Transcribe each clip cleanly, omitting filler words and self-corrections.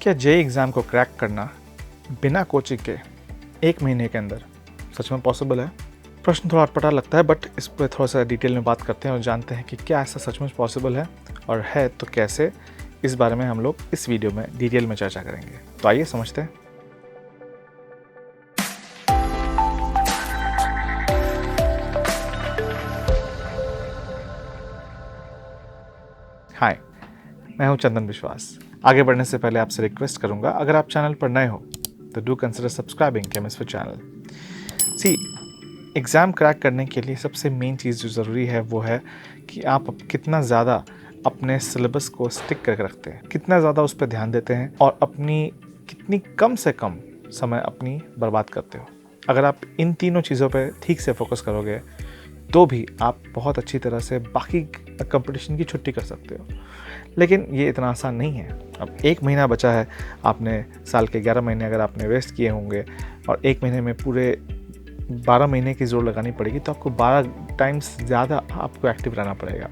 क्या JEE exam को crack करना बिना कोचिंग के 1 महीने के अंदर सच में पॉसिबल है? प्रश्न थोड़ा अटपटा लगता है, बट इस पर थोड़ा सा डिटेल में बात करते हैं और जानते हैं कि क्या ऐसा सचमुच पॉसिबल है, और है तो कैसे। इस बारे में हम लोग इस वीडियो में डिटेल में चर्चा करेंगे। तो आइए समझते हैं। हाय, मैं हूं चंदन विश्वास। आगे बढ़ने से पहले आपसे रिक्वेस्ट करूंगा, अगर आप चैनल पर नए हो तो do consider subscribing chemistry channel. See, exam crack करने के लिए सबसे मेन चीज़ जो ज़रूरी है वो है कि आप कितना ज़्यादा अपने सिलेबस को स्टिक करके रखते हैं, कितना ज़्यादा उस पर ध्यान देते हैं और अपनी कितनी कम से कम समय अपनी बर्बाद करते हो। अगर आप इन तीनों चीज़ों पे ठीक से फोकस करोगे तो भी आप बहुत अच्छी तरह से बाकी कंपटीशन की छुट्टी कर सकते हो। लेकिन ये इतना आसान नहीं है। अब 1 महीना बचा है, आपने साल के 11 महीने अगर आपने वेस्ट किए होंगे और 1 महीने में पूरे 12 महीने की जोर लगानी पड़ेगी, तो आपको 12 टाइम्स ज़्यादा आपको एक्टिव रहना पड़ेगा।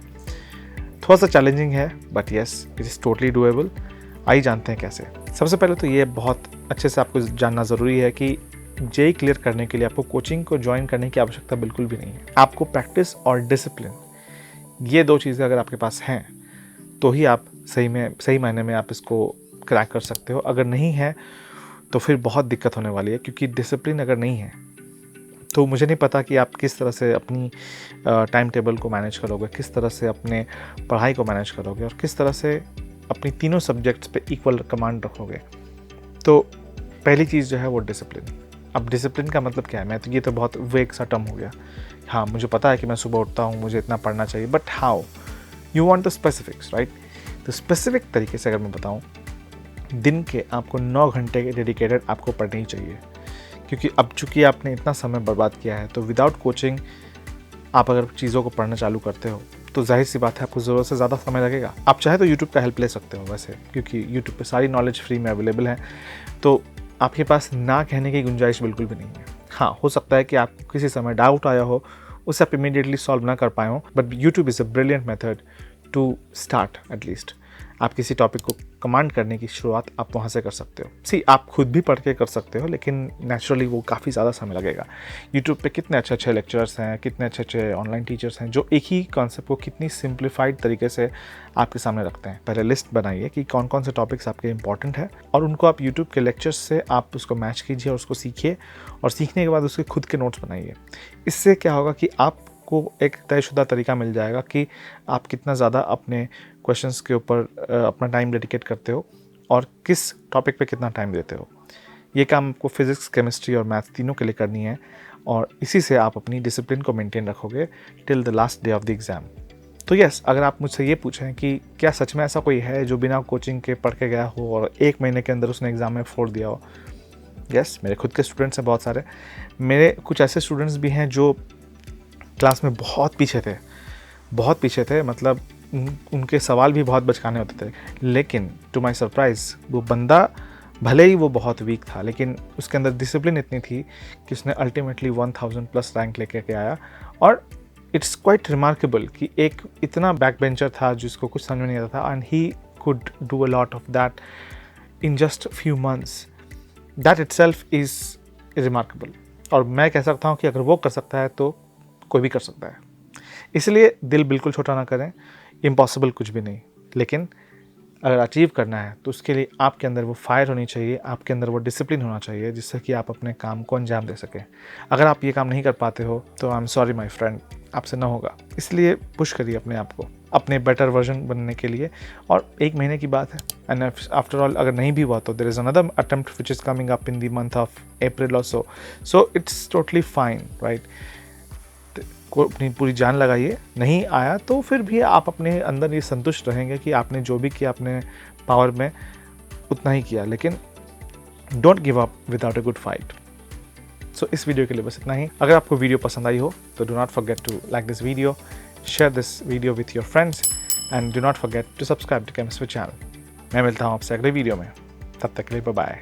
थोड़ा सा चैलेंजिंग है, but yes, it is totally doable. आइए जानते हैं कैसे। सबसे पहले तो ये बहुत अच्छे से आपको जानना ज़रूरी है कि जेईई क्लियर करने के लिए आपको कोचिंग को ज्वाइन करने की आवश्यकता बिल्कुल भी नहीं है। आपको प्रैक्टिस और डिसिप्लिन, ये 2 चीज़ें अगर आपके पास हैं तो ही आप सही मायने में आप इसको क्रैक कर सकते हो। अगर नहीं है तो फिर बहुत दिक्कत होने वाली है, क्योंकि डिसिप्लिन अगर नहीं है तो मुझे नहीं पता कि आप किस तरह से अपनी टाइम टेबल को मैनेज करोगे, किस तरह से अपने पढ़ाई को मैनेज करोगे और किस तरह से अपनी तीनों सब्जेक्ट्स पे इक्वल कमांड रखोगे। तो पहली चीज़ जो है वो डिसिप्लिन। अब डिसिप्लिन का मतलब क्या है? ये तो बहुत वेग सा टर्म हो गया। हाँ, मुझे पता है कि मैं सुबह उठता हूँ, मुझे इतना पढ़ना चाहिए, but how you want the specifics, right? तो स्पेसिफिक तरीके से अगर मैं बताऊँ, दिन के आपको 9 घंटे के डेडिकेटेड आपको पढ़ने ही चाहिए, क्योंकि अब चूंकि आपने इतना समय बर्बाद किया है, तो विदाउट कोचिंग आप अगर चीज़ों को पढ़ना चालू करते हो तो जाहिर सी बात है आपको ज़रूरत से ज़्यादा समय लगेगा। आप चाहे तो यूट्यूब का हेल्प ले सकते हो वैसे, क्योंकि यूट्यूब पे सारी नॉलेज फ्री में अवेलेबल है, तो आपके पास ना कहने की गुंजाइश बिल्कुल भी नहीं है। हाँ, हो सकता है कि आपको किसी समय डाउट आया हो, उसे आप इमीडिएटली सॉल्व ना कर पाए हो, but YouTube is a brilliant method to start. At least आप किसी टॉपिक को कमांड करने की शुरुआत आप वहाँ से कर सकते हो। सी, आप खुद भी पढ़ के कर सकते हो, लेकिन नेचुरली वो काफ़ी ज़्यादा समय लगेगा। यूट्यूब पे कितने अच्छे अच्छे लेक्चरर्स हैं, कितने अच्छे अच्छे ऑनलाइन टीचर्स हैं जो एक ही कॉन्सेप्ट को कितनी सिंप्लीफाइड तरीके से आपके सामने रखते हैं। पहले लिस्ट बनाइए कि कौन कौन से टॉपिक्स आपके इंपॉर्टेंट है, और उनको आप यूट्यूब के लेक्चर्स से आप उसको मैच कीजिए और उसको सीखिए, और सीखने के बाद उसके खुद के नोट्स बनाइए। इससे क्या होगा कि आपको एक तयशुदा तरीका मिल जाएगा कि आप कितना ज़्यादा अपने क्वेश्चंस के ऊपर अपना टाइम डेडिकेट करते हो और किस टॉपिक पे कितना टाइम देते हो। ये काम आपको फिज़िक्स, केमिस्ट्री और मैथ्स तीनों के लिए करनी है, और इसी से आप अपनी डिसिप्लिन को मेंटेन रखोगे till the last day of the exam. तो यस, अगर आप मुझसे ये पूछें कि क्या सच में ऐसा कोई है जो बिना कोचिंग के पढ़ के गया हो और 1 महीने के अंदर उसने एग्ज़ाम में फोड़ दिया हो? यस, मेरे खुद के स्टूडेंट्स हैं बहुत सारे। मेरे कुछ ऐसे स्टूडेंट्स भी हैं जो क्लास में बहुत पीछे थे, मतलब उनके सवाल भी बहुत बचकाने होते थे, लेकिन टू माय सरप्राइज़ वो बंदा भले ही वो बहुत वीक था, लेकिन उसके अंदर डिसिप्लिन इतनी थी कि उसने अल्टीमेटली 1000+ रैंक लेके के आया। और इट्स क्वाइट रिमार्केबल कि एक इतना बैक बेंचर था जिसको कुछ समझ में नहीं आता था, and he could do a lot of that in just few months. That itself is remarkable. और मैं कह सकता हूँ कि अगर वो कर सकता है तो कोई भी कर सकता है। इसलिए दिल बिल्कुल छोटा ना करें, इम्पॉसिबल कुछ भी नहीं, लेकिन अगर अचीव करना है तो उसके लिए आपके अंदर वो फायर होनी चाहिए, आपके अंदर वो डिसिप्लिन होना चाहिए, जिससे कि आप अपने काम को अंजाम दे सकें। अगर आप ये काम नहीं कर पाते हो तो I am sorry my friend, आपसे ना होगा। इसलिए पुश करिए अपने आप को अपने बेटर वर्जन बनने के लिए, और 1 महीने की बात है, एंड आफ्टर ऑल अगर नहीं भी हुआ तो there is another attempt which is coming up in the month of April और so it's totally fine, right? को अपनी पूरी जान लगाइए। नहीं आया तो फिर भी आप अपने अंदर ये संतुष्ट रहेंगे कि आपने जो भी किया अपने पावर में उतना ही किया, लेकिन don't give up without a good fight. So इस वीडियो के लिए बस इतना ही। अगर आपको वीडियो पसंद आई हो तो do not forget to like this video, share this video with your friends, and do not forget to subscribe to chemistry channel. मैं मिलता हूँ आपसे अगले वीडियो में, तब तक के लिए बाय बाय।